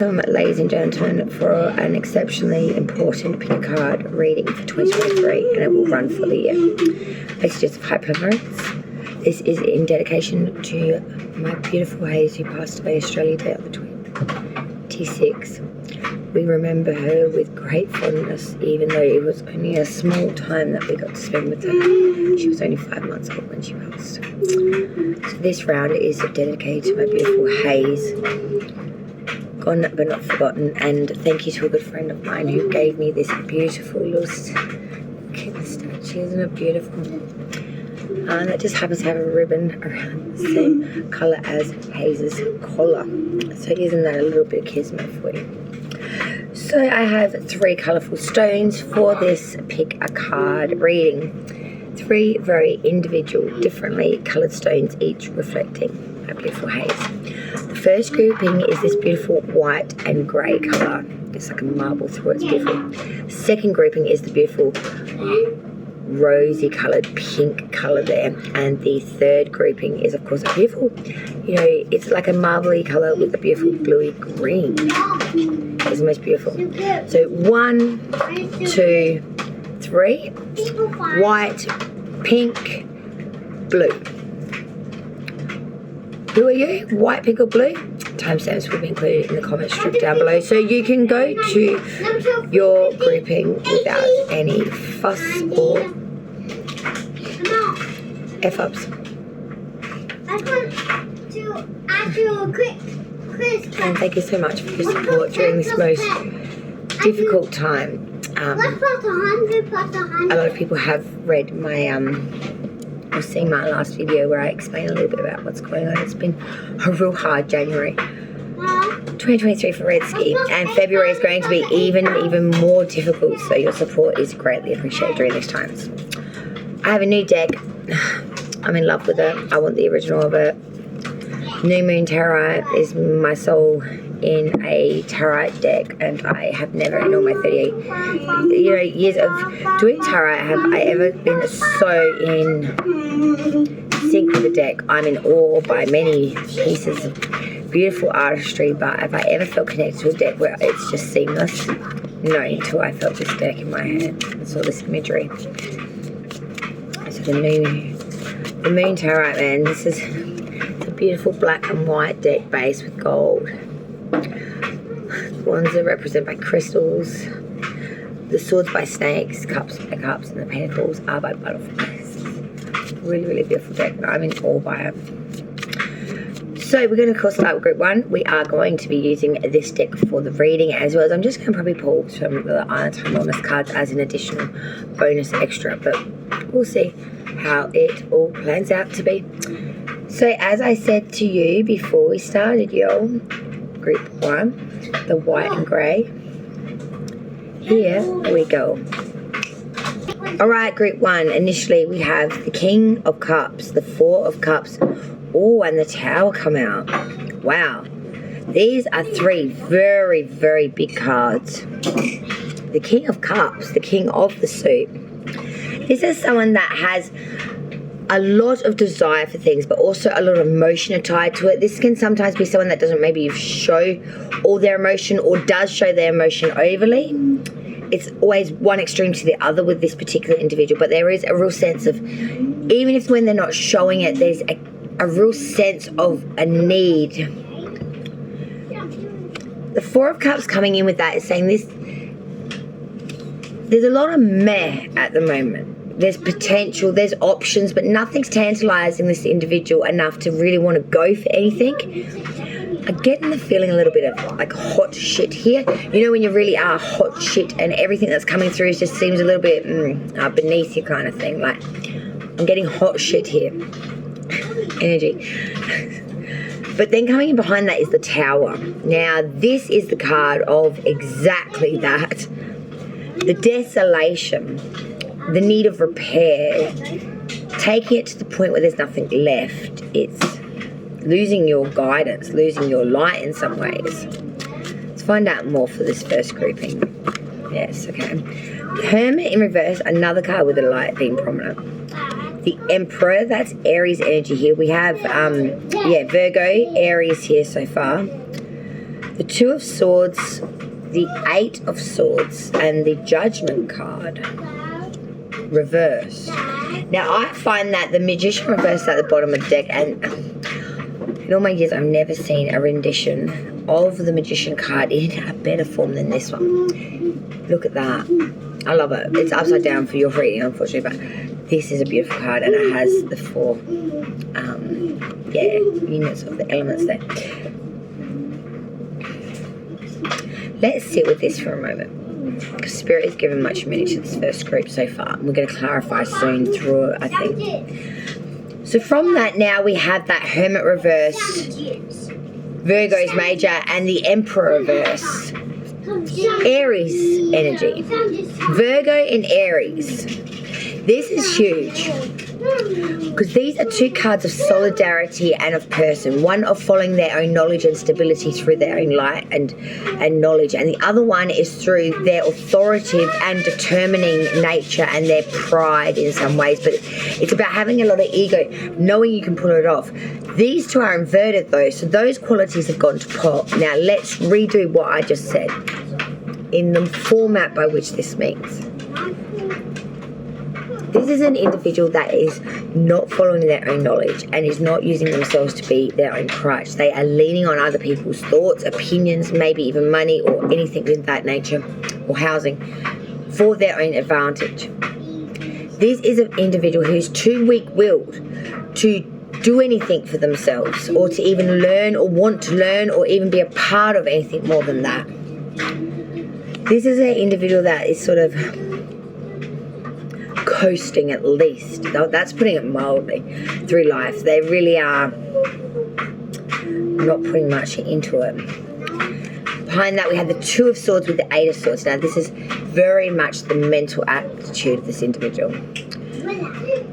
Ladies and gentlemen, for an exceptionally important pick a card reading for 2023, and it will run for the year. Messages of hyperlimerence. This is in dedication to my beautiful Haze, who passed away Australia Day on the 26th. We remember her with great fondness, even though it was only a small time that we got to spend with her. She was only 5 months old when she passed. So this round is dedicated to my beautiful Haze. Gone but not forgotten, and thank you to a good friend of mine who gave me this beautiful little statue. Isn't it beautiful? And it just happens to have a ribbon around the same colour as Haze's collar. So isn't that a little bit of kismet for you? So I have 3 colourful stones for this pick a card reading. 3 very individual, differently coloured stones, each reflecting a beautiful Haze. The first grouping is this beautiful white and grey colour. It's like a marble through it. It's beautiful. Second grouping is the beautiful rosy coloured pink colour there. And the third grouping is, of course, a beautiful, it's like a marbly colour with a beautiful bluey green. It's the most beautiful. So 1, 2, 3. White, pink, blue. Who are you? White, pink or blue? Timestamps will be included in the comment strip down below, so you can go to your grouping without any fuss or F-ups. I want to ask you a quick question. And thank you so much for your support during this most difficult time. What's plus 100 plus 100? A lot of people have read my or seen my last video where I explain a little bit about what's going on. It's been a real hard January 2023 for Red Ski, and February is going to be even more difficult, so your support is greatly appreciated during these times. I have a new deck. I'm in love with it. I want the original of it. New Moon Tarot is my soul in a tarot deck, and I have never in all my 38 years of doing tarot have I ever been so in sync with the deck. I'm in awe by many pieces of beautiful artistry, but have I ever felt connected to a deck where it's just seamless? No, until I felt this deck in my hand and saw this imagery. So the Moon Tarot, man, this is a beautiful black and white deck base with gold. The ones that are represented by crystals, the swords by snakes, cups by cups, and the pentacles are by butterflies. Really beautiful deck, and I'm in awe by it. So we're going to, of course, start with group 1. We are going to be using this deck for the reading, as well as I'm just going to probably pull some of the Iron Time Wellness cards as an additional bonus extra, but we'll see how it all plans out to be. So as I said to you before we started, y'all, group 1, the white and grey. Here we go. Alright, group 1, initially we have the King of Cups, the 4 of Cups, and the Tower come out. Wow. These are 3 very big cards. The King of Cups, the King of the suit. This is someone that has a lot of desire for things, but also a lot of emotion tied to it. This can sometimes be someone that doesn't maybe show all their emotion, or does show their emotion overly. It's always one extreme to the other with this particular individual, but there is a real sense of, even if when they're not showing it, there's a real sense of a need. The 4 of Cups coming in with that is saying this, there's a lot of meh at the moment. There's potential, there's options, but nothing's tantalizing this individual enough to really want to go for anything. I'm getting the feeling a little bit of like hot shit here. You know when you really are hot shit and everything that's coming through just seems a little bit beneath you kind of thing. Like, I'm getting hot shit here. Energy. But then coming in behind that is the Tower. Now, this is the card of exactly that. The desolation. The need of repair, taking it to the point where there's nothing left. It's losing your guidance, losing your light in some ways. Let's find out more for this first grouping. Yes, okay. Hermit in reverse, another card with a light being prominent. The Emperor, that's Aries energy here. We have, Virgo, Aries here so far. the Two of Swords, the Eight of Swords, and the Judgment card reversed. Now, I find that the Magician reversed at the bottom of the deck, and in all my years, I've never seen a rendition of the Magician card in a better form than this one. Look at that. I love it. It's upside down for your reading, unfortunately, but this is a beautiful card, and it has the 4 units of the elements there. Let's sit with this for a moment, because Spirit has given much meaning to this first group so far. We're going to clarify soon through it, I think. So from that, now we have that Hermit reversed, Virgo's major, and the Emperor reverse. Aries energy. Virgo and Aries. This is huge, because these are 2 cards of solidarity and of person. One of following their own knowledge and stability through their own light and knowledge, and the other one is through their authoritative and determining nature and their pride in some ways. But it's about having a lot of ego, knowing you can pull it off. These 2 are inverted though, so those qualities have gone to pot. Now let's redo what I just said in the format by which this means. This is an individual that is not following their own knowledge and is not using themselves to be their own crutch. They are leaning on other people's thoughts, opinions, maybe even money or anything of that nature, or housing, for their own advantage. This is an individual who's too weak-willed to do anything for themselves, or to even learn or want to learn or even be a part of anything more than that. This is an individual that is sort of coasting, at least. That's putting it mildly, through life. They really are not putting much into it. Behind that, we have the Two of Swords with the Eight of Swords. Now, this is very much the mental attitude of this individual.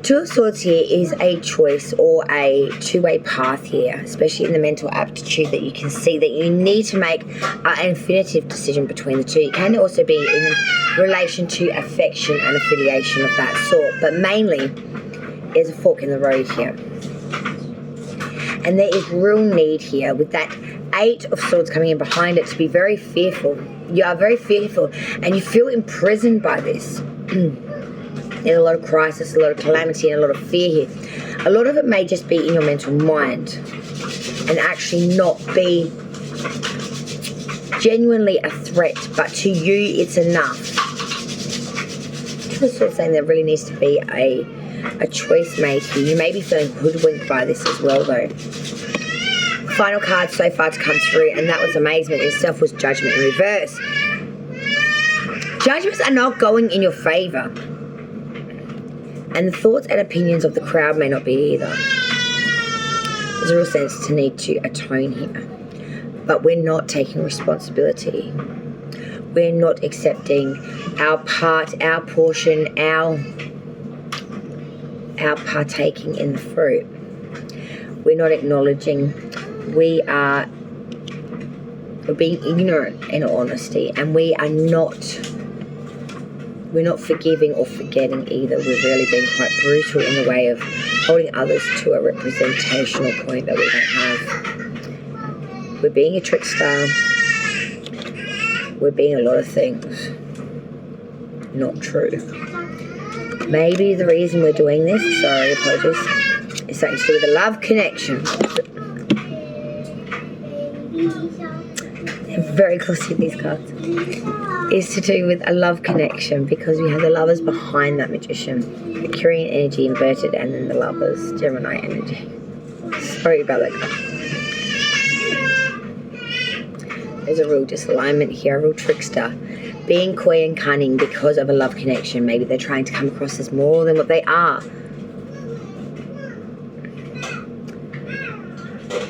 Two of Swords here is a choice or a two-way path here, especially in the mental aptitude, that you can see that you need to make an infinitive decision between the two. It can also be in relation to affection and affiliation of that sort, but mainly there's a fork in the road here. And there is real need here with that Eight of Swords coming in behind it to be very fearful. You are very fearful and you feel imprisoned by this. There's a lot of crisis, a lot of calamity, and a lot of fear here. A lot of it may just be in your mental mind and actually not be genuinely a threat, but to you it's enough. Two of Swords saying there really needs to be a choice made here. You may be feeling hoodwinked by this as well though. Final card so far to come through, and that was amazement itself, was Judgment in reverse. Judgments are not going in your favour. And the thoughts and opinions of the crowd may not be either. There's a real sense to need to atone here. But we're not taking responsibility. We're not accepting our part, our portion, our partaking in the fruit. We're not acknowledging. We're being ignorant in all honesty, and we're not forgiving or forgetting either. We've really been quite brutal in the way of holding others to a representational point that we don't have. We're being a trickster. We're being a lot of things. Not true. Maybe the reason we're doing this, sorry, apologies, is something to do with a love connection. They're very close to these cards. Is to do with a love connection, because we have the Lovers behind that Magician. Mercurian energy inverted, and then the Lovers, Gemini energy. Sorry about that card. There's a real disalignment here, a real trickster. Being coy and cunning because of a love connection. Maybe they're trying to come across as more than what they are.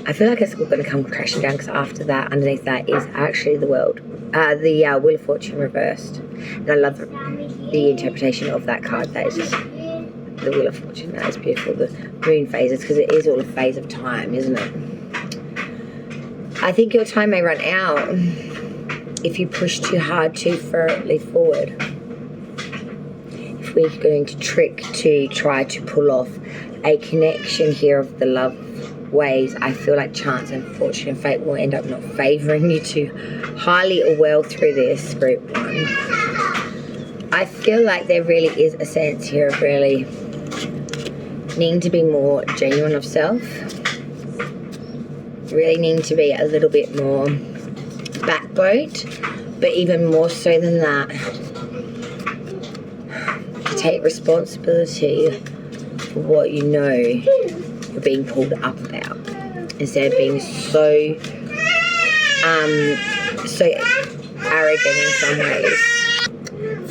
I feel like it's all going to come crashing down, because after that, underneath that, is actually the world. The Wheel of Fortune reversed. And I love the interpretation of that card. That is just the Wheel of Fortune. That is beautiful. The moon phases, because it is all a phase of time, isn't it? I think your time may run out if you push too hard, too firmly forward. If we're going to trick to try to pull off a connection here of the love ways, I feel like chance and fortune and fate will end up not favouring you too highly or well through this, group 1. I feel like there really is a sense here of really needing to be more genuine of self. Really needing to be a little bit more backboned, but even more so than that, to take responsibility for what you know you're being pulled up about, instead of being so arrogant in some ways.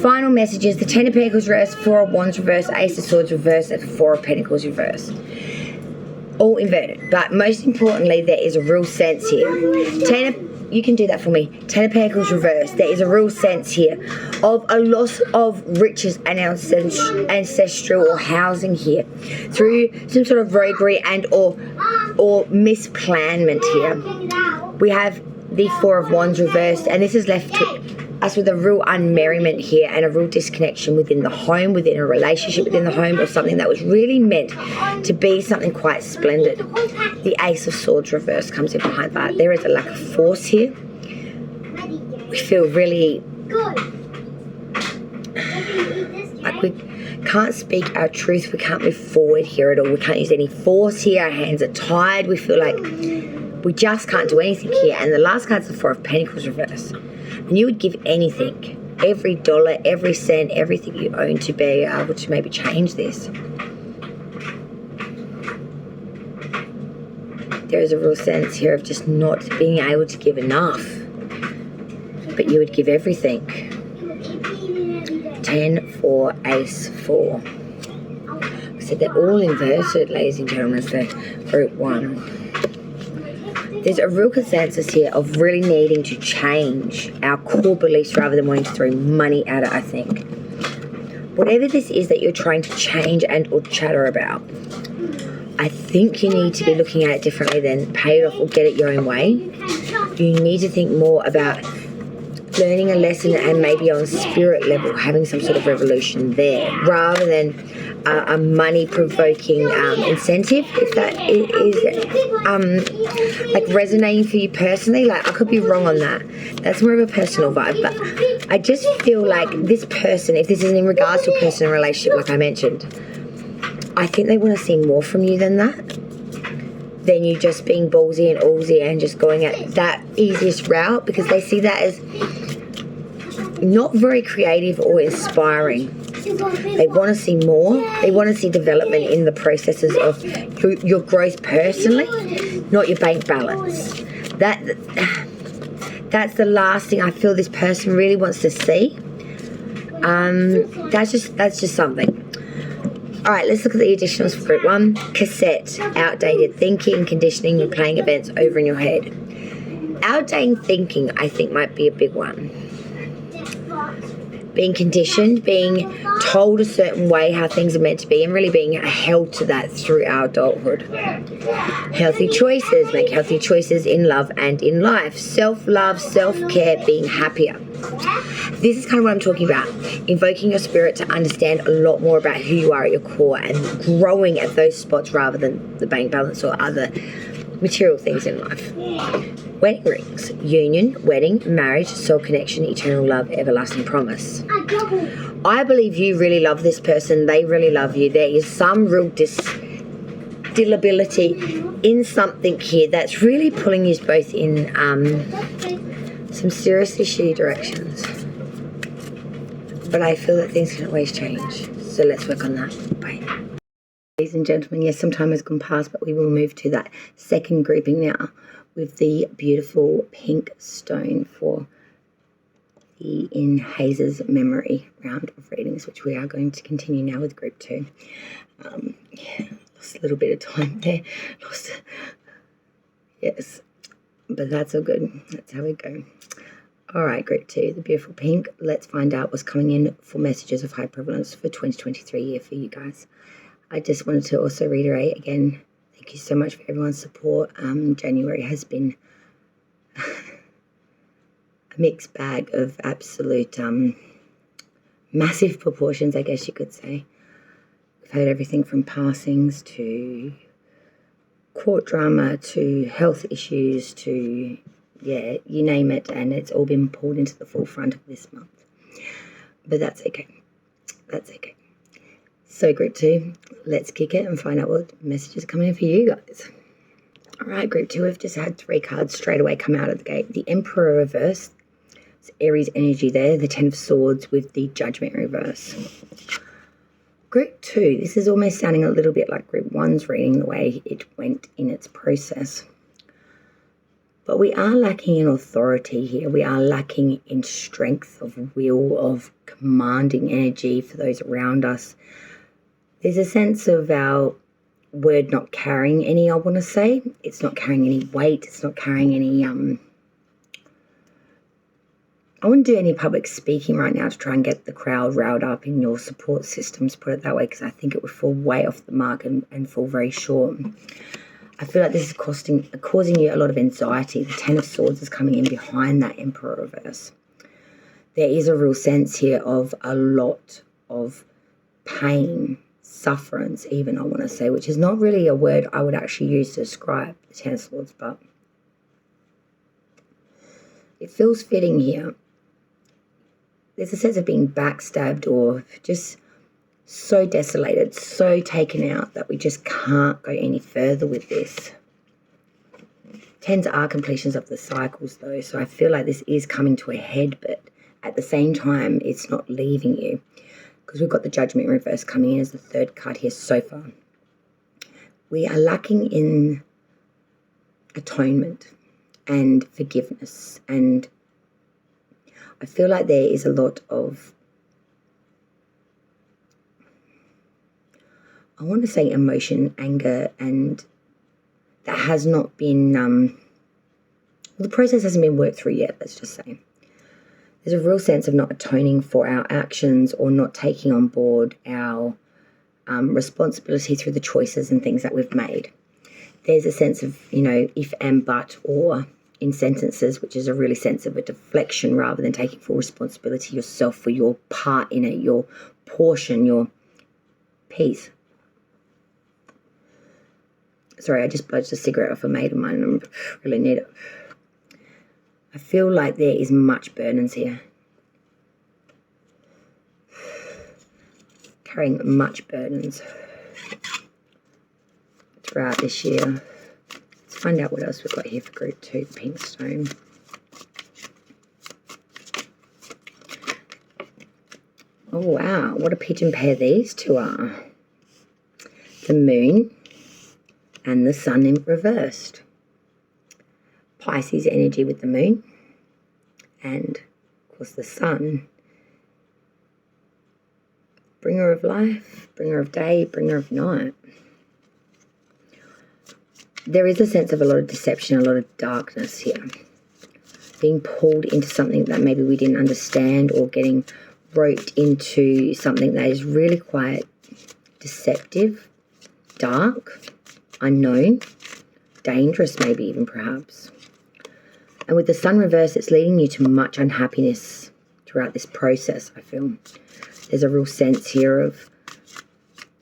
Final messages: the 10 of Pentacles reversed, 4 of Wands reversed, Ace of Swords reversed, and 4 of Pentacles reversed. All inverted, but most importantly, there is a real sense here. You can do that for me. 10 of Pentacles reversed. There is a real sense here of a loss of riches and ancestral or housing here through some sort of roguery and or misplanment here. We have the 4 of Wands reversed, and this has left us with a real unmerriment here and a real disconnection within the home, within a relationship within the home, or something that was really meant to be something quite splendid. The Ace of Swords reversed comes in behind that. There is a lack of force here. We feel really like we can't speak our truth. We can't move forward here at all. We can't use any force here. Our hands are tied. We feel like we just can't do anything here. And the last card's the 4 of Pentacles reversed. And you would give anything, every dollar, every cent, everything you own to be able to maybe change this. There is a real sense here of just not being able to give enough. But you would give everything. 10, 4, Ace, 4. So they're all inverted, ladies and gentlemen, for group 1. There's a real consensus here of really needing to change our core beliefs rather than wanting to throw money at it, I think. Whatever this is that you're trying to change and or chatter about, I think you need to be looking at it differently than pay it off or get it your own way. You need to think more about learning a lesson and maybe on spirit level having some sort of revolution there rather than a money-provoking incentive, if that is like resonating for you personally. Like, I could be wrong on that. That's more of a personal vibe, but I just feel like this person, if this is in regards to a personal relationship like I mentioned, I think they want to see more from you than that, than you just being ballsy and allsy and just going at that easiest route, because they see that as not very creative or inspiring. They want to see more. They want to see development in the processes of your growth personally, not your bank balance. That's the last thing I feel this person really wants to see. That's just something. All right, let's look at the additionals for group 1. Cassette, outdated thinking, conditioning, replaying events over in your head. Outdated thinking, I think, might be a big one. Being conditioned, being told a certain way how things are meant to be, and really being held to that through our adulthood. Healthy choices, make healthy choices in love and in life. Self-love, self-care, being happier. This is kind of what I'm talking about. Invoking your spirit to understand a lot more about who you are at your core and growing at those spots rather than the bank balance or other material things in life. Wedding rings, union, wedding, marriage, soul connection, eternal love, everlasting promise. I believe you really love this person. They really love you. There is some real distillability in something here that's really pulling you both in some seriously shitty directions. But I feel that things can always change. So let's work on that. Bye. Ladies and gentlemen, yes, some time has gone past, but we will move to that second grouping now with the beautiful pink stone for the In Haze's Memory round of readings, which we are going to continue now with group 2. Lost a little bit of time there. Yes, but that's all good. That's how we go. All right, group 2, the beautiful pink. Let's find out what's coming in for messages of high prevalence for 2023 year for you guys. I just wanted to also reiterate again, thank you so much for everyone's support. January has been a mixed bag of absolute massive proportions, I guess you could say. We've had everything from passings to court drama to health issues to, yeah, you name it, and it's all been pulled into the forefront of this month. But that's okay. That's okay. So group 2, let's kick it and find out what messages are coming in for you guys. All right, group 2, we've just had 3 cards straight away come out of the gate. The Emperor reverse, it's Aries energy there, the 10 of Swords with the Judgment reverse. Group 2, this is almost sounding a little bit like group 1's reading, the way it went in its process. But we are lacking in authority here. We are lacking in strength of will, of commanding energy for those around us. There's a sense of our word not carrying any, I want to say. It's not carrying any weight. It's not carrying any, I wouldn't do any public speaking right now to try and get the crowd riled up in your support systems, put it that way, because I think it would fall way off the mark and fall very short. I feel like this is causing you a lot of anxiety. The 10 of Swords is coming in behind that Emperor reverse. There is a real sense here of a lot of pain, sufferance even, I want to say, which is not really a word I would actually use to describe the 10 of Swords, but it feels fitting here. There's a sense of being backstabbed or just so desolated, so taken out that we just can't go any further with this. Tens are completions of the cycles though, so I feel like this is coming to a head, but at the same time, it's not leaving you, because we've got the Judgment reverse coming in as the 3rd card here so far. We are lacking in atonement and forgiveness, and I feel like there is a lot of, I want to say emotion, anger, and that has not been, the process hasn't been worked through yet, let's just say. There's a real sense of not atoning for our actions or not taking on board our responsibility through the choices and things that we've made. There's a sense of, if and but or in sentences, which is a really sense of a deflection rather than taking full responsibility yourself for your part in it, your portion, your piece. Sorry, I just bludged a cigarette off a mate of mine and I really need it. I feel like there is much burdens here. Carrying much burdens throughout this year. Let's find out what else we've got here for group 2, pink stone. Oh wow, what a pigeon pair these two are. The moon and the sun in reversed. Pisces energy with the moon, and of course the sun. Bringer of life, bringer of day, bringer of night. There is a sense of a lot of deception, a lot of darkness here. Being pulled into something that maybe we didn't understand, or getting roped into something that is really quite deceptive, dark, unknown, dangerous maybe even perhaps. And with the sun reverse, it's leading you to much unhappiness throughout this process, I feel. There's a real sense here of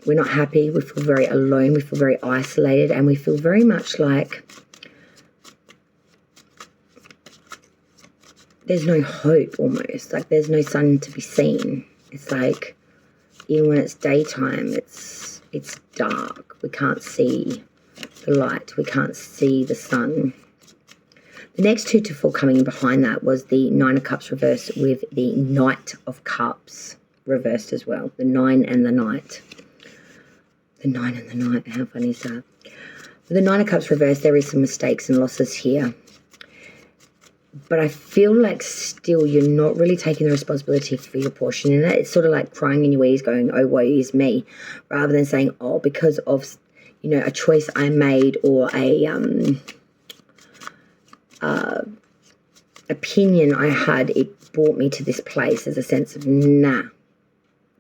we're not happy, we feel very alone, we feel very isolated, and we feel very much like there's no hope almost, like there's no sun to be seen. It's like even when it's daytime, it's dark. We can't see the light, we can't see the sun. The next 2 to 4 coming in behind that was the 9 of Cups reversed with the Knight of Cups reversed as well. The 9 and the Knight. The 9 and the Knight, how funny is that? With the 9 of Cups reversed, there is some mistakes and losses here. But I feel like still you're not really taking the responsibility for your portion in it. It's sort of like crying in your ears going, oh, woe is me, rather than saying, oh, because of, a choice I made or a opinion I had, it brought me to this place. As a sense of, nah,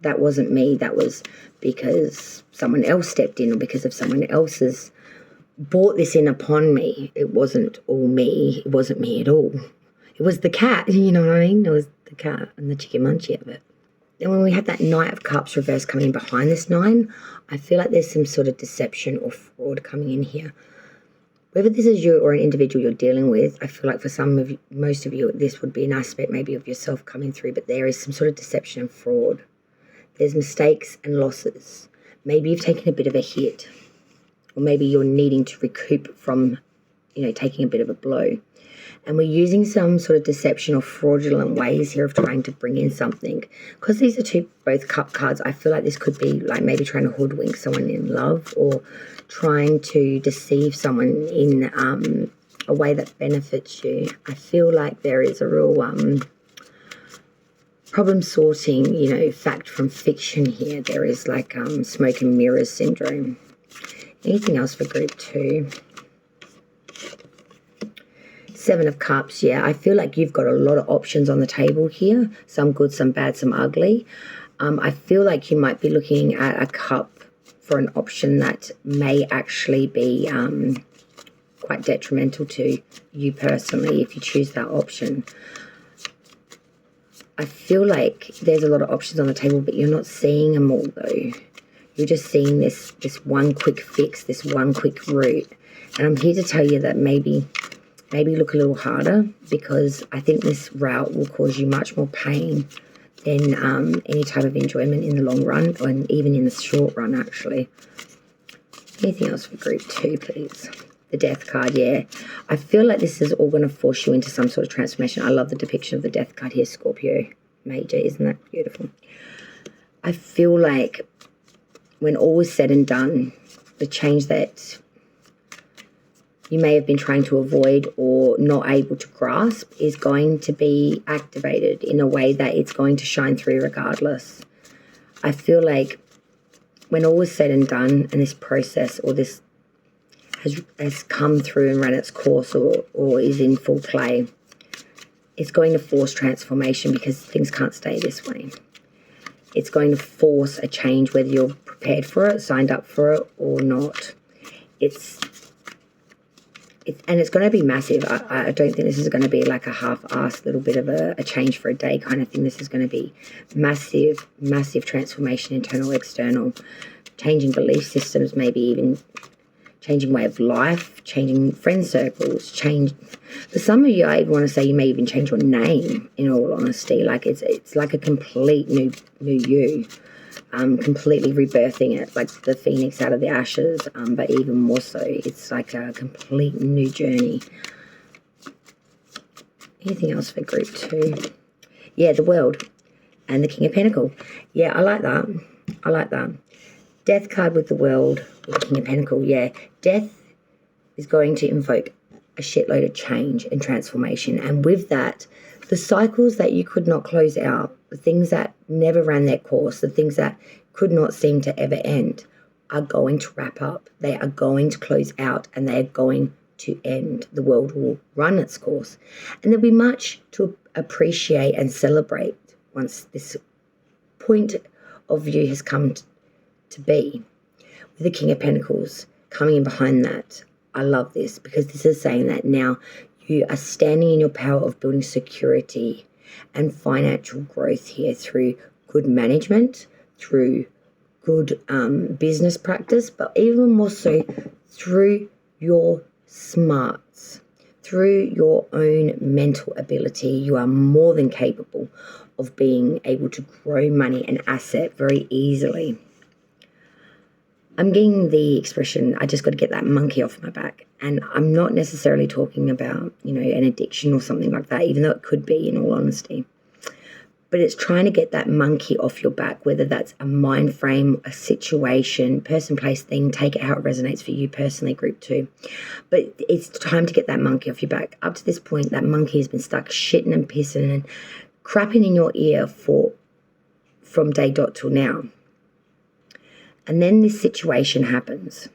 that wasn't me. That was because someone else stepped in, or because of someone else's brought this in upon me. It wasn't all me. It wasn't me at all. It was the cat, you know what I mean? It was the cat and the chicken munchie of it. And when we have that Knight of Cups reverse coming in behind this 9, I feel like there's some sort of deception or fraud coming in here. Whether this is you or an individual you're dealing with, I feel like for most of you, this would be an aspect maybe of yourself coming through, but there is some sort of deception and fraud. There's mistakes and losses. Maybe you've taken a bit of a hit, or maybe you're needing to recoup from, taking a bit of a blow. And we're using some sort of deception or fraudulent ways here of trying to bring in something. Because these are both cup cards, I feel like this could be like maybe trying to hoodwink someone in love or trying to deceive someone in a way that benefits you. I feel like there is a real problem sorting, fact from fiction here. There is like smoke and mirrors syndrome. Anything else for group 2? 7 of Cups, yeah. I feel like you've got a lot of options on the table here. Some good, some bad, some ugly. I feel like you might be looking at a cup for an option that may actually be quite detrimental to you personally if you choose that option. I feel like there's a lot of options on the table, but you're not seeing them all though. You're just seeing this one quick fix, this one quick route. And I'm here to tell you that maybe look a little harder, because I think this route will cause you much more pain than any type of enjoyment in the long run, or even in the short run, actually. Anything else for group 2, please? The Death card, yeah. I feel like this is all going to force you into some sort of transformation. I love the depiction of the Death card here, Scorpio Major. Isn't that beautiful? I feel like when all is said and done, the change that you may have been trying to avoid or not able to grasp is going to be activated in a way that it's going to shine through regardless. I feel like when all is said and done and this process or this has come through and run its course or is in full play, it's going to force transformation, because things can't stay this way. It's going to force a change whether you're prepared for it, signed up for it or not. And it's going to be massive. I don't think this is going to be like a half-assed little bit of a change for a day kind of thing. This is going to be massive, massive transformation, internal, external, changing belief systems, maybe even changing way of life, changing friend circles, For some of you, I want to say you may even change your name, in all honesty. Like it's like a complete new you. Completely rebirthing it, like the phoenix out of the ashes, but even more so, it's like a complete new journey. Anything else for group 2? Yeah, the World and the King of Pentacles. Yeah, I like that. Death card with the World, with the King of Pentacles. Yeah, death is going to invoke a shitload of change and transformation, and with that, the cycles that you could not close out, the things that never ran their course, the things that could not seem to ever end, are going to wrap up. They are going to close out, and they are going to end. The world will run its course. And there'll be much to appreciate and celebrate once this point of view has come to be. With the King of Pentacles coming in behind that, I love this, because this is saying that now you are standing in your power of building security and financial growth here through good management, through good business practice, but even more so through your smarts, through your own mental ability. You are more than capable of being able to grow money and asset very easily. I'm getting the expression, I just got to get that monkey off my back. And I'm not necessarily talking about, an addiction or something like that, even though it could be, in all honesty. But it's trying to get that monkey off your back, whether that's a mind frame, a situation, person, place, thing. Take it how it resonates for you personally, group 2. But it's time to get that monkey off your back. Up to this point, that monkey has been stuck shitting and pissing and crapping in your ear from day dot till now. And then this situation happens.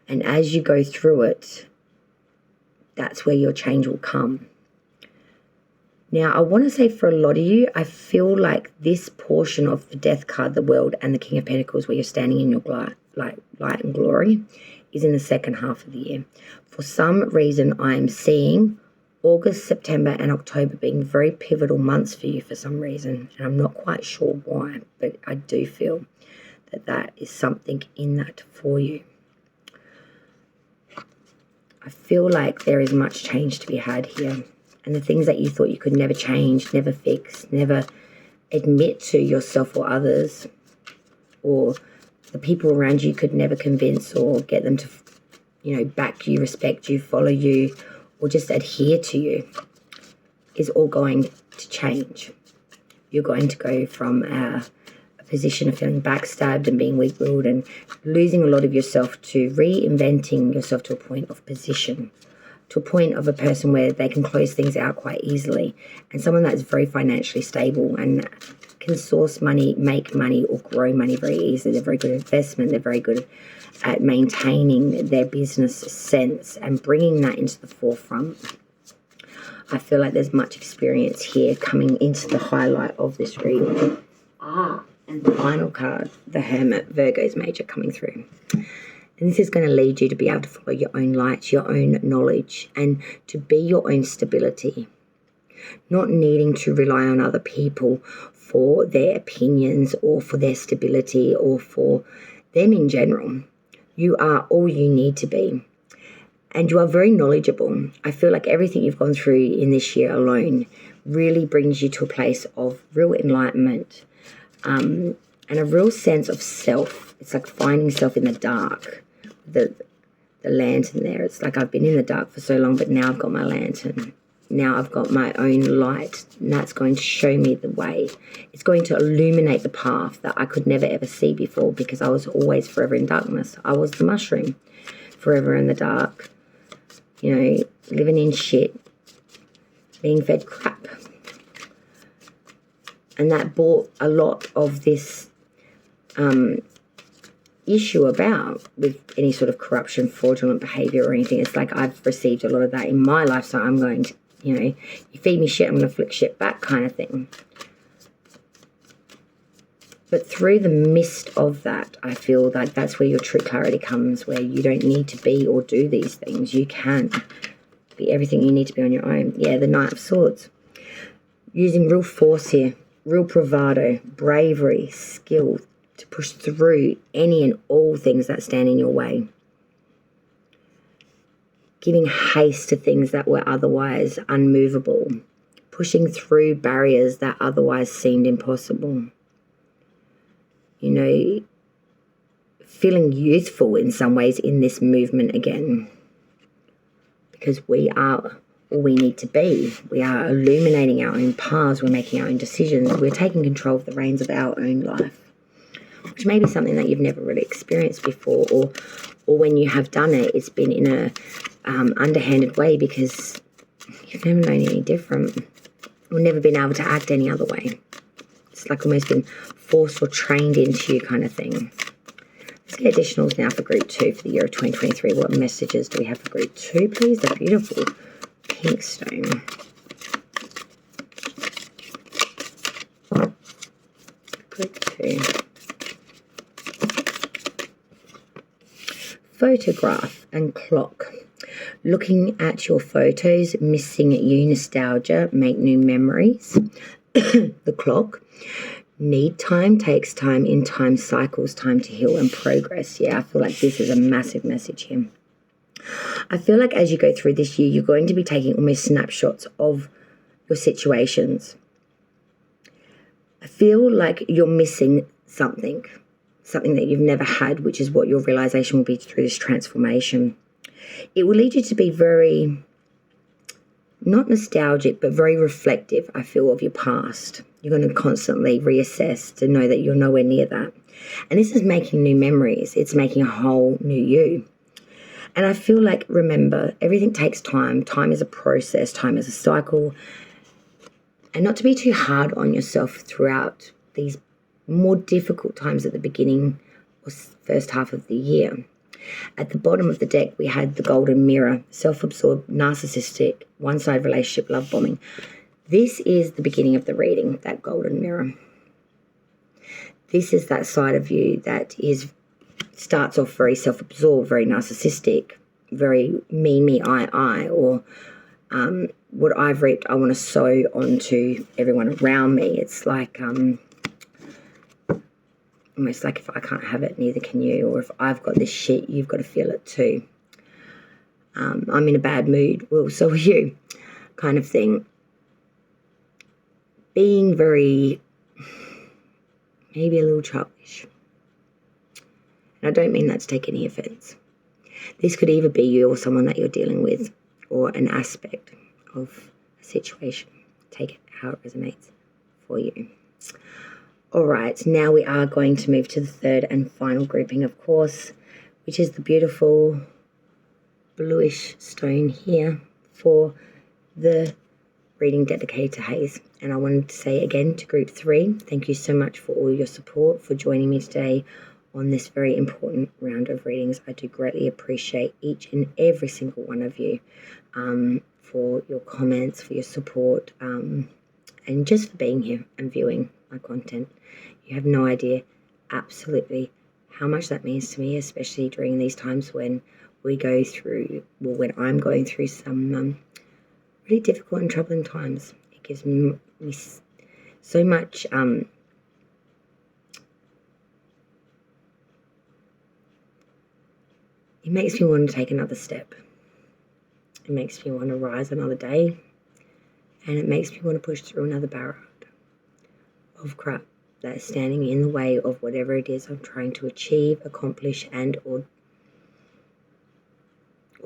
And as you go through it, that's where your change will come. Now, I want to say for a lot of you, I feel like this portion of the Death card, the World, and the King of Pentacles, where you're standing in your light and glory, is in the second half of the year. For some reason, I am seeing August, September, and October being very pivotal months for you for some reason, and I'm not quite sure why, but I do feel that is something in that for you. I feel like there is much change to be had here. And the things that you thought you could never change, never fix, never admit to yourself or others, or the people around you could never convince or get them to, back you, respect you, follow you, or just adhere to you, is all going to change. You're going to go from a position of feeling backstabbed and being weak-willed and losing a lot of yourself to reinventing yourself to a point of position, to a point of a person where they can close things out quite easily, and someone that's very financially stable and can source money, make money, or grow money very easily. They're very good at investment. They're very good at maintaining their business sense and bringing that into the forefront. I feel like there's much experience here coming into the highlight of this reading. And the final card, the Hermit, Virgo's Major, coming through. And this is going to lead you to be able to follow your own light, your own knowledge, and to be your own stability. Not needing to rely on other people for their opinions or for their stability or for them in general. You are all you need to be. And you are very knowledgeable. I feel like everything you've gone through in this year alone really brings you to a place of real enlightenment and a real sense of self. It's like finding self in the dark. The lantern there. It's like I've been in the dark for so long, but now I've got my lantern. Now I've got my own light, and that's going to show me the way. It's going to illuminate the path that I could never ever see before because I was always forever in darkness. I was the mushroom, forever in the dark, living in shit, being fed crap. And that brought a lot of this issue about with any sort of corruption, fraudulent behaviour or anything. It's like I've received a lot of that in my life, so I'm going to, you feed me shit, I'm going to flick shit back kind of thing. But through the mist of that, I feel like that's where your true clarity comes, where you don't need to be or do these things. You can be everything you need to be on your own. Yeah, the Knight of Swords. Using real force here, real bravado, bravery, skill to push through any and all things that stand in your way. Giving haste to things that were otherwise unmovable. Pushing through barriers that otherwise seemed impossible. Feeling youthful in some ways in this movement again. Because we are all we need to be. We are illuminating our own paths. We're making our own decisions. We're taking control of the reins of our own life. Which may be something that you've never really experienced before, or when you have done it, it's been in a underhanded way because you've never known any different, or never been able to act any other way. It's like almost been forced or trained into you kind of thing. Let's get additionals now for group 2 for the year of 2023. What messages do we have for group 2, please? The beautiful pink stone. Group 2. Photograph and clock. Looking at your photos, missing you, nostalgia, make new memories. The clock. Need time, takes time, in time cycles, time to heal and progress. Yeah, I feel like this is a massive message here. I feel like as you go through this year, you're going to be taking almost snapshots of your situations. I feel like you're missing something that you've never had, which is what your realization will be through this transformation. It will lead you to be very, not nostalgic, but very reflective, I feel, of your past. You're going to constantly reassess to know that you're nowhere near that. And this is making new memories. It's making a whole new you. And I feel like, remember, everything takes time. Time is a process. Time is a cycle. And not to be too hard on yourself throughout these more difficult times at the beginning or first half of the year. At the bottom of the deck, we had the golden mirror, self-absorbed, narcissistic, one-sided relationship, love bombing. This is the beginning of the reading, that golden mirror. This is that side of you that starts off very self-absorbed, very narcissistic, very me, I, or what I've reaped, I want to sow onto everyone around me. It's like almost like if I can't have it, neither can you. Or if I've got this shit, you've got to feel it too. I'm in a bad mood. Well, so are you, kind of thing. Being very, maybe a little childish. And I don't mean that to take any offence. This could either be you or someone that you're dealing with, or an aspect of a situation. Take it how it resonates for you. All right, now we are going to move to the third and final grouping, of course, which is the beautiful bluish stone here for the reading dedicated to haze. And I wanted to say again to group 3, thank you so much for all your support, for joining me today on this very important round of readings. I do greatly appreciate each and every single one of you for your comments, for your support, and just for being here and viewing my content. You have no idea absolutely how much that means to me, especially during these times when we go through, well, when I'm going through some really difficult and troubling times. It gives me so much it makes me want to take another step. It makes me want to rise another day, and it makes me want to push through another barrage of crap that is standing in the way of whatever it is I'm trying to achieve, accomplish, and or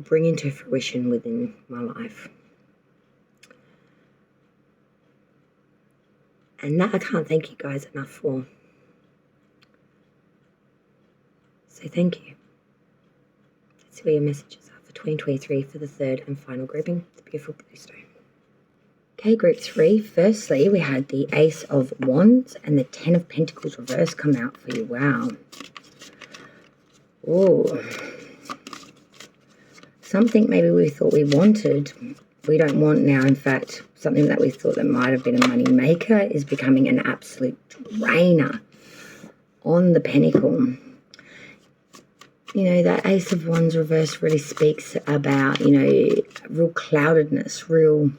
bring into fruition within my life. And that I can't thank you guys enough for. So thank you. Let's see what your messages are for 2023 for the third and final grouping, the beautiful blue stone. Okay, group 3. Firstly, we had the Ace of Wands and the 10 of Pentacles reverse come out for you. Wow. Oh. Something maybe we thought we wanted, we don't want now. In fact, something that we thought that might have been a money maker is becoming an absolute drainer on the pentacle. You know, that Ace of Wands reverse really speaks about, you know, real cloudedness, real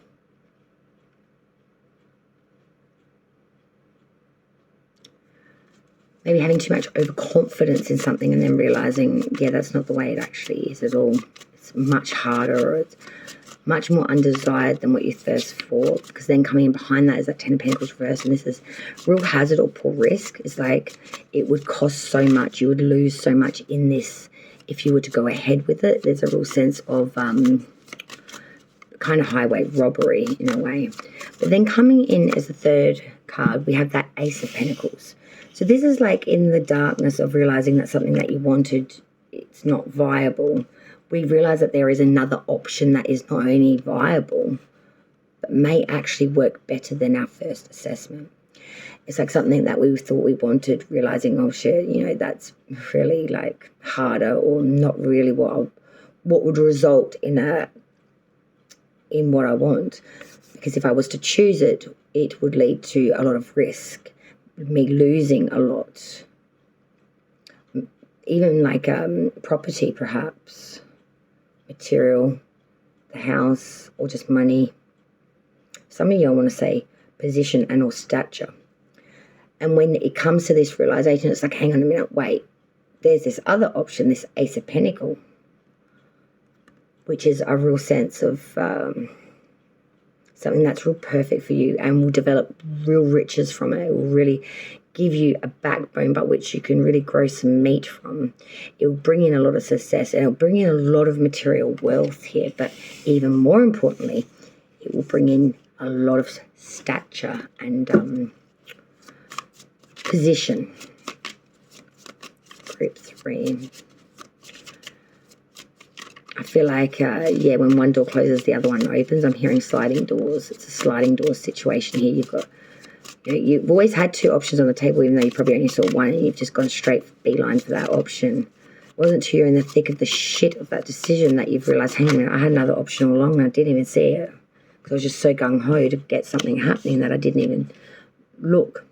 maybe having too much overconfidence in something and then realizing, yeah, that's not the way it actually is at all. It's much harder, or it's much more undesired than what you thirst for, because then coming in behind that is that 10 of Pentacles reverse, and this is real hazard or poor risk. It's like it would cost so much, you would lose so much in this if you were to go ahead with it. There's a real sense of kind of highway robbery in a way. But then coming in as the third card, we have that Ace of Pentacles. So this is like in the darkness of realizing that something that you wanted, it's not viable. We realize that there is another option that is not only viable, but may actually work better than our first assessment. It's like something that we thought we wanted, realizing, oh shit, you know, that's really like harder, or not really what would result in what I want. Because if I was to choose it, it would lead to a lot of risk, me losing a lot. Even like property, perhaps, material, the house, or just money. Some of you, I want to say position and or stature. And when it comes to this realization, it's like, hang on a minute, wait, there's this other option, this Ace of Pentacles, which is a real sense of something that's real perfect for you and will develop real riches from it. It will really give you a backbone by which you can really grow some meat from. It will bring in a lot of success, and it will bring in a lot of material wealth here. But even more importantly, it will bring in a lot of stature and position. Group 3. I feel like, yeah, when one door closes, the other one opens. I'm hearing sliding doors. It's a sliding door situation here. You've got, you know, you've always had 2 options on the table, even though you probably only saw one, and you've just gone straight beeline for that option. It wasn't until you're in the thick of the shit of that decision that you've realized, hang on a minute, I had another option all along and I didn't even see it, because I was just so gung-ho to get something happening that I didn't even look.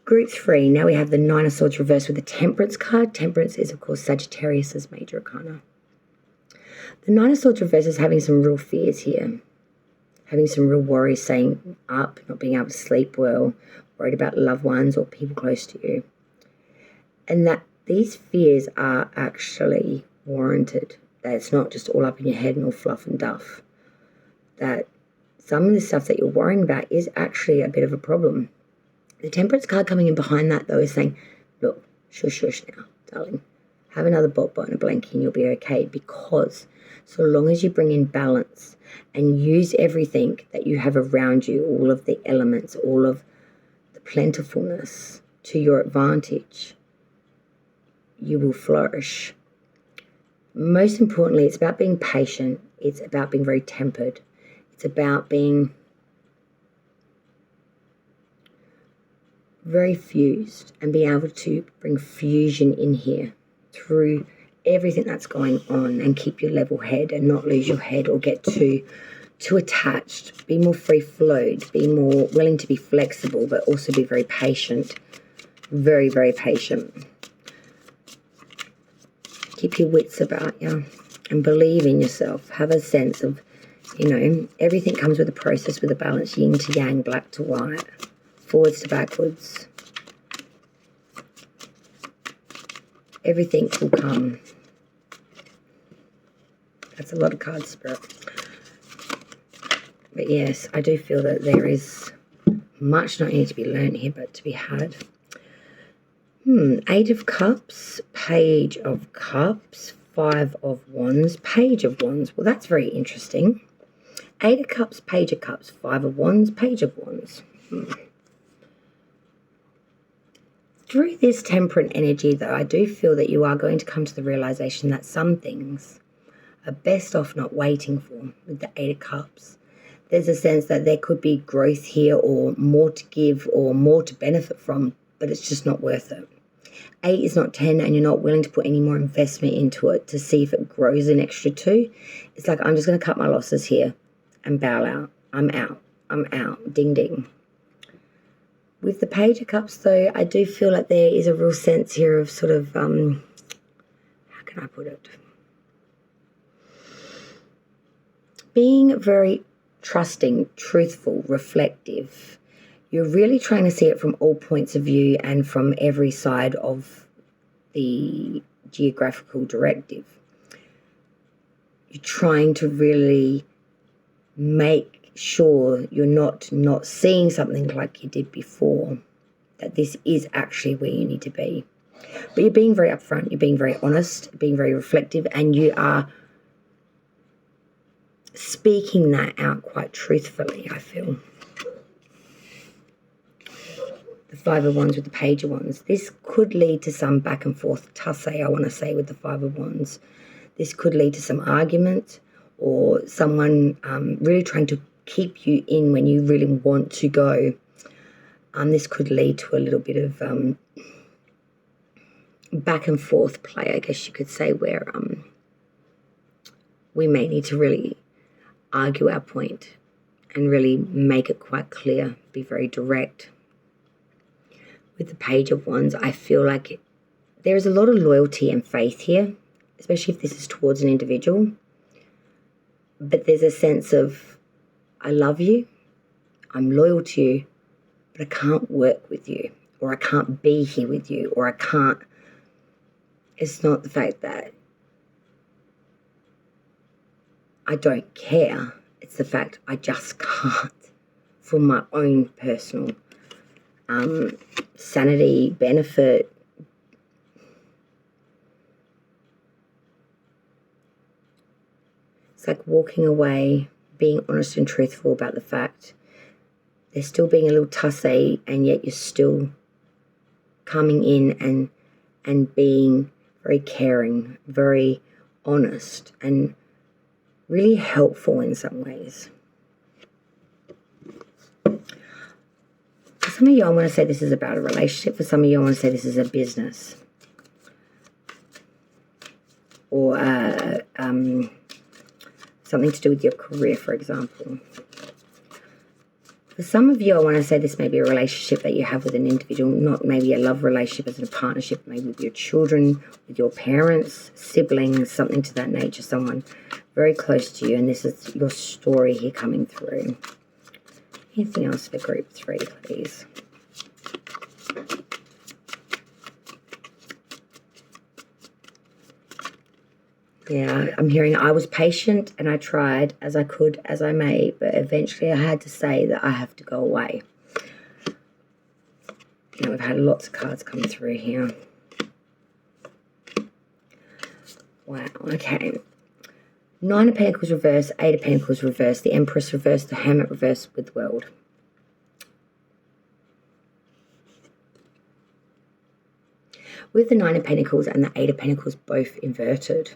Group 3, now we have the 9 of Swords reversed with the Temperance card. Temperance is, of course, Sagittarius's major arcana. The 9 of Swords reversed is having some real fears here. Having some real worries, staying up, not being able to sleep well, worried about loved ones or people close to you. And that these fears are actually warranted. that it's not just all up in your head and all fluff and duff. That some of the stuff that you're worrying about is actually a bit of a problem. The Temperance card coming in behind that, though, is saying, look, shush now, darling. Have another bot and a blankie and you'll be okay, because so long as you bring in balance and use everything that you have around you, all of the elements, all of the plentifulness to your advantage, you will flourish. Most importantly, it's about being patient. It's about being very tempered. It's about being very fused and being able to bring fusion in here through everything that's going on, and keep your level head and not lose your head or get too attached. Be more free-flowed, be more willing to be flexible, but also be very patient. Very, very patient. Keep your wits about you and believe in yourself. Have a sense of, everything comes with a process, with a balance, yin to yang, black to white, forwards to backwards. Everything will come. That's a lot of cards, Spirit. But yes, I do feel that there is much not only to be learned here, but to be had. 8 of Cups, Page of Cups, 5 of Wands, Page of Wands. Well, that's very interesting. 8 of Cups, Page of Cups, 5 of Wands, Page of Wands. Through this temperate energy, though, I do feel that you are going to come to the realization that some things are best off not waiting for. With the 8 of Cups, there's a sense that there could be growth here, or more to give, or more to benefit from, but it's just not worth it. 8 is not 10, and you're not willing to put any more investment into it to see if it grows an extra 2. It's like, I'm just going to cut my losses here and bow out. I'm out. Ding, ding. With the Page of Cups, though, I do feel like there is a real sense here of sort of, how can I put it? Being very trusting, truthful, reflective. You're really trying to see it from all points of view and from every side of the geographical directive. You're trying to really make sure you're not seeing something like you did before, that this is actually where you need to be. But you're being very upfront, you're being very honest, being very reflective, and you are speaking that out quite truthfully, I feel. The 5 of Wands with the Page of Wands. This could lead to some back and forth tussle, I want to say, with the 5 of Wands. This could lead to some argument, or someone really trying to keep you in when you really want to go. This could lead to a little bit of back and forth play, I guess you could say, where we may need to really argue our point and really make it quite clear, be very direct. With the Page of Wands, I feel like there is a lot of loyalty and faith here, especially if this is towards an individual. But there's a sense of, I love you, I'm loyal to you, but I can't work with you, or I can't be here with you, or I can't. It's not the fact that I don't care. It's the fact I just can't, for my own personal sanity, benefit. It's like walking away, being honest and truthful about the fact there's still being a little tussle, and yet you're still coming in and being very caring, very honest, and really helpful in some ways. For some of you, I want to say this is about a relationship. For some of you, I want to say this is a business. Or something to do with your career, for example. For some of you, I want to say this may be a relationship that you have with an individual, not maybe a love relationship, as in a partnership, maybe with your children, with your parents, siblings, something to that nature, someone very close to you, and this is your story here coming through. Anything else for group 3, please? Yeah, I'm hearing I was patient and I tried as I could, as I may, but eventually I had to say that I have to go away. You know, we've had lots of cards come through here. Wow, okay. 9 of Pentacles reversed, 8 of Pentacles reversed, the Empress reversed, the Hermit reversed with the World. With the 9 of Pentacles and the 8 of Pentacles both inverted.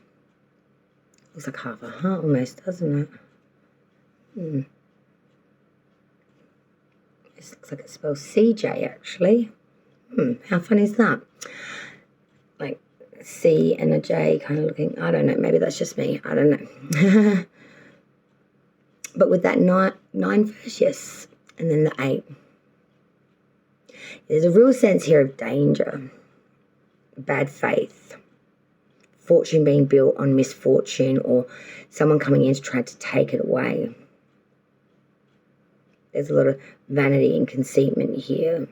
Looks like half a heart almost, doesn't it? This looks like it spells CJ, actually. How fun is that? Like C and a J kind of looking. I don't know. Maybe that's just me. I don't know. But with that 9 verse, yes. And then the 8. There's a real sense here of danger. Bad faith. Fortune being built on misfortune, or someone coming in to try to take it away. There's a lot of vanity and conceitment here.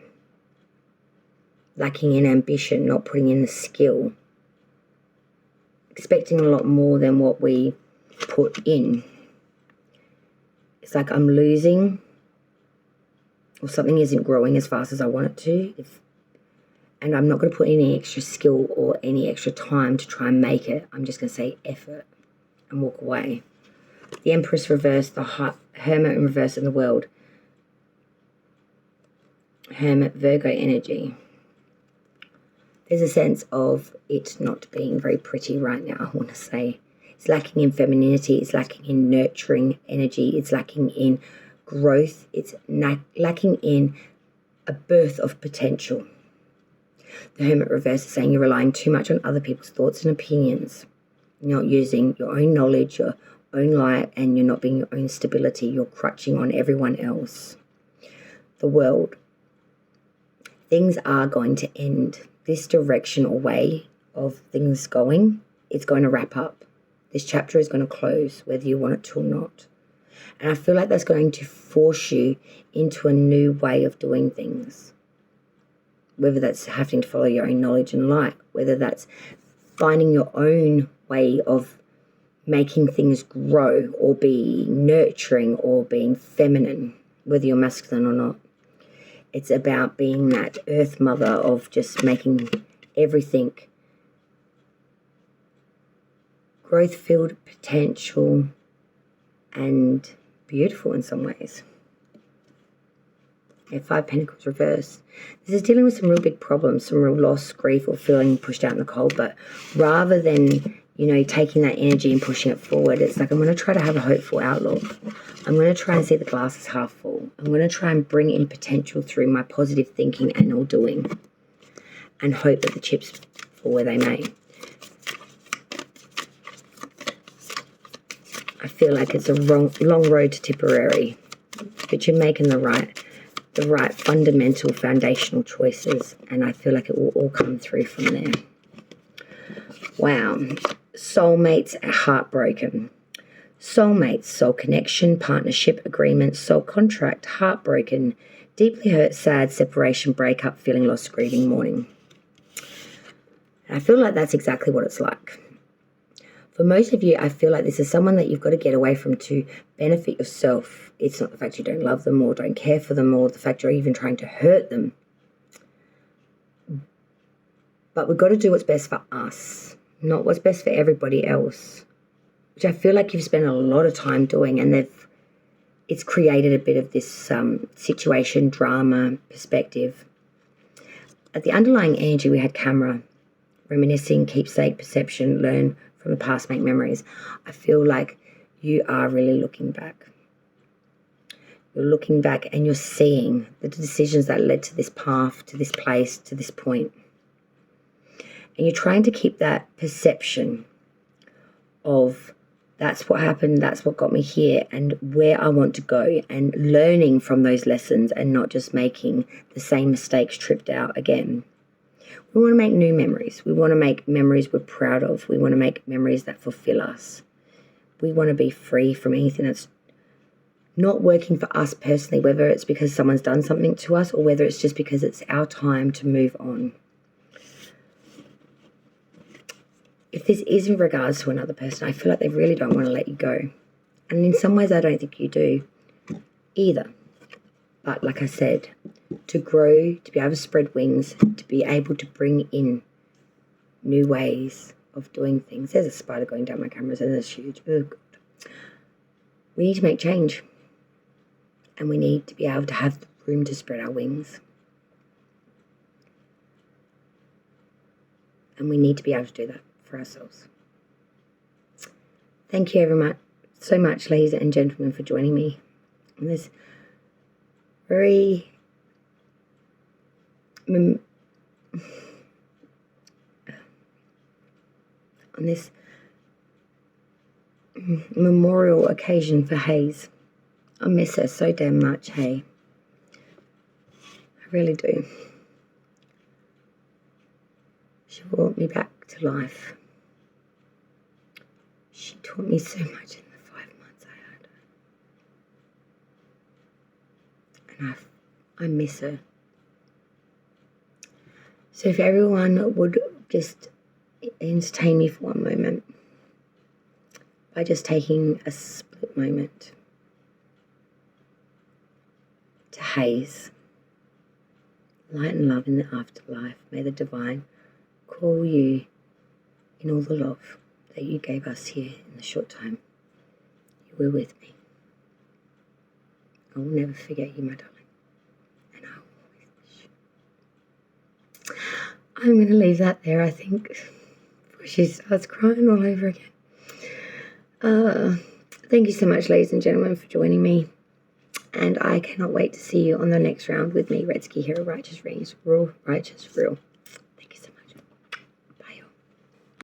Lacking in ambition, not putting in the skill. Expecting a lot more than what we put in. It's like I'm losing, or something isn't growing as fast as I want it to. And I'm not going to put any extra skill or any extra time to try and make it. I'm just going to say effort and walk away. The Empress reversed, the Hermit in reverse in the World. Hermit, Virgo energy. There's a sense of it not being very pretty right now, I want to say. It's lacking in femininity. It's lacking in nurturing energy. It's lacking in growth. It's lacking in a birth of potential. The Hermit reverse is saying you're relying too much on other people's thoughts and opinions. You're not using your own knowledge, your own light, and you're not being your own stability. You're crutching on everyone else. The World. Things are going to end. This direction or way of things going, it's going to wrap up. This chapter is going to close, whether you want it to or not. And I feel like that's going to force you into a new way of doing things. Whether that's having to follow your own knowledge and light, whether that's finding your own way of making things grow or being nurturing or being feminine, whether you're masculine or not. It's about being that earth mother of just making everything growth-filled, potential, and beautiful in some ways. 5 Pentacles reversed. This is dealing with some real big problems, some real loss, grief, or feeling pushed out in the cold. But rather than, you know, taking that energy and pushing it forward, it's like I'm going to try to have a hopeful outlook. I'm going to try and see the glass as half full. I'm going to try and bring in potential through my positive thinking and all doing, and hope that the chips fall where they may. I feel like it's a long road to Tipperary, but you're making the right fundamental foundational choices, and I feel like it will all come through from there. Wow. Soulmates are heartbroken. Soulmates, soul connection, partnership, agreement, soul contract, heartbroken, deeply hurt, sad, separation, breakup, feeling lost, grieving, mourning. And I feel like that's exactly what it's like. For most of you, I feel like this is someone that you've got to get away from to benefit yourself. It's not the fact you don't love them or don't care for them or the fact you're even trying to hurt them. But we've got to do what's best for us, not what's best for everybody else, which I feel like you've spent a lot of time doing, and it's created a bit of this situation, drama, perspective. At the underlying energy, we had camera, reminiscing, keepsake, perception, learn from the past, make memories. I feel like you are really looking back. You're looking back and you're seeing the decisions that led to this path, to this place, to this point. And you're trying to keep that perception of that's what happened, that's what got me here, and where I want to go, and learning from those lessons and not just making the same mistakes tripped out again. We want to make new memories. We want to make memories we're proud of. We want to make memories that fulfill us. We want to be free from anything that's not working for us personally, whether it's because someone's done something to us or whether it's just because it's our time to move on. if this is in regards to another person, I feel like they really don't want to let you go. And in some ways, I don't think you do either. But like I said, to grow, to be able to spread wings, to be able to bring in new ways of doing things. There's a spider going down my camera, so that's huge. Oh, God. We need to make change. And we need to be able to have the room to spread our wings. And we need to be able to do that for ourselves. Thank you so much, ladies and gentlemen, for joining me on this very on this memorial occasion for Haze. I miss her so damn much, hey. I really do. She brought me back to life. She taught me so much in the 5 months I had her. And I miss her. So if everyone would just entertain me for one moment by just taking a split moment to Haze. Light and love in the afterlife. May the divine call you in all the love that you gave us here in the short time you were with me. I will never forget you, my darling. And I will always miss you. I'm going to leave that there, I think, before she starts crying all over again. Thank you so much, ladies and gentlemen, for joining me. And I cannot wait to see you on the next round with me, Red Ski Hero Righteous Rings, Raw, Righteous, Real.